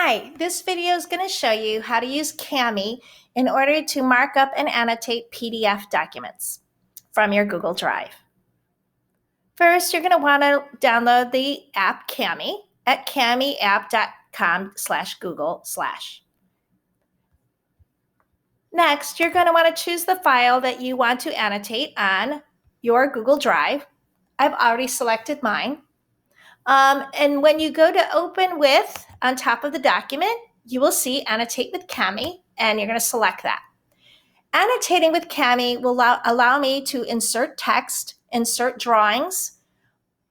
Hi, this video is going to show you how to use Kami in order to mark up and annotate PDF documents from your Google Drive. First, you're going to want to download the app Kami at kamiapp.com/google/. Next, you're going to want to choose the file that you want to annotate on your Google Drive. I've already selected mine. And when you go to open with on top of the document, you will see annotate with Kami, and you're going to select that. Annotating with Kami will allow me to insert text, insert drawings,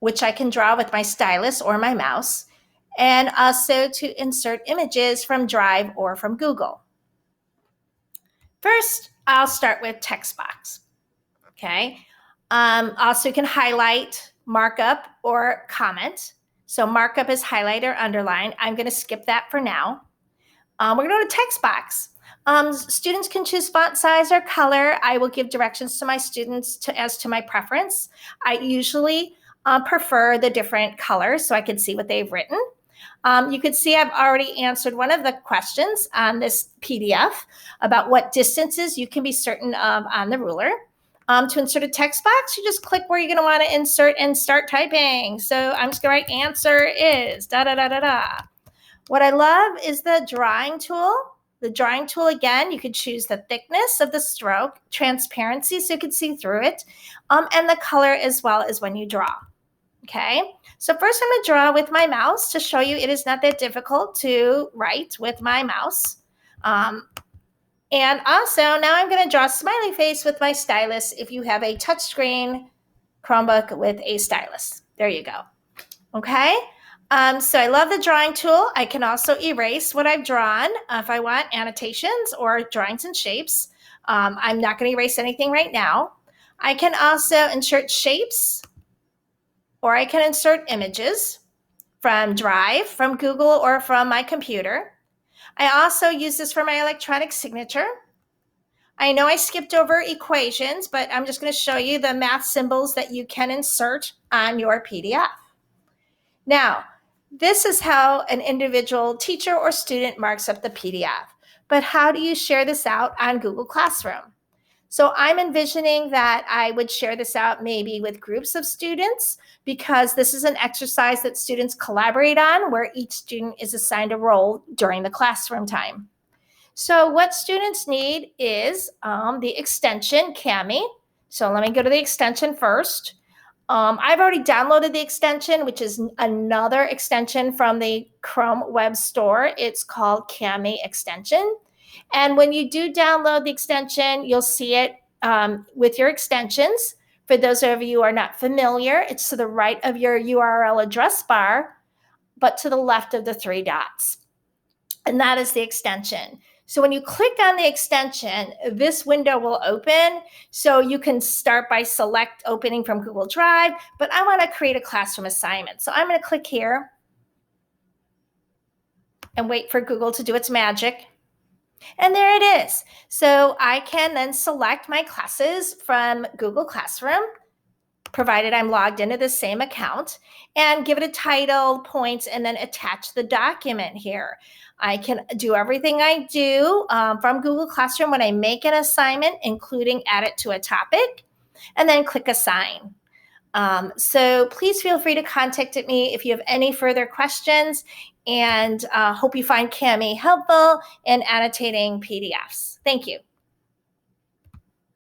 which I can draw with my stylus or my mouse, and also to insert images from Drive or from Google. First, I'll start with text box. Okay. Also, you can highlight, markup, or comment. So markup is highlight or underline. I'm going to skip that for now. We're going to go to text box. Students can choose font size or color. I will give directions to my students as to my preference. I usually prefer the different colors so I can see what they've written. You can see I've already answered one of the questions on this PDF about what distances you can be certain of on the ruler. To insert a text box, you just click where you're going to want to insert and start typing. So I'm just going to write answer is da-da-da-da-da. What I love is the drawing tool. The drawing tool, again, you could choose the thickness of the stroke, transparency so you can see through it, and the color as well as when you draw. Okay, so first I'm going to draw with my mouse to show you it is not that difficult to write with my mouse. And also now I'm going to draw a smiley face with my stylus if you have a touchscreen Chromebook with a stylus. There you go. Okay, so I love the drawing tool. I can also erase what I've drawn if I want annotations or drawings and shapes. I'm not going to erase anything right now. I can also insert shapes, or I can insert images from Drive, from Google, or from my computer. I also use this for my electronic signature. I know I skipped over equations, but I'm just going to show you the math symbols that you can insert on your PDF. Now, this is how an individual teacher or student marks up the PDF. But how do you share this out on Google Classroom? So I'm envisioning that I would share this out maybe with groups of students, because this is an exercise that students collaborate on where each student is assigned a role during the classroom time. So what students need is the extension Kami. So let me go to the extension first. I've already downloaded the extension, which is another extension from the Chrome Web Store. It's called Kami Extension. And when you do download the extension, you'll see it with your extensions. For those of you who are not familiar, it's to the right of your URL address bar, but to the left of the three dots. And that is the extension. So when you click on the extension, this window will open. So you can start by select opening from Google Drive, but I want to create a classroom assignment. So I'm going to click here and wait for Google to do its magic. And there it is. So I can then select my classes from Google Classroom, provided I'm logged into the same account, and give it a title, points, and then attach the document here. I can do everything I do from Google Classroom when I make an assignment, including add it to a topic, and then click Assign. So please feel free to contact me if you have any further questions, and hope you find Kami helpful in annotating PDFs. Thank you.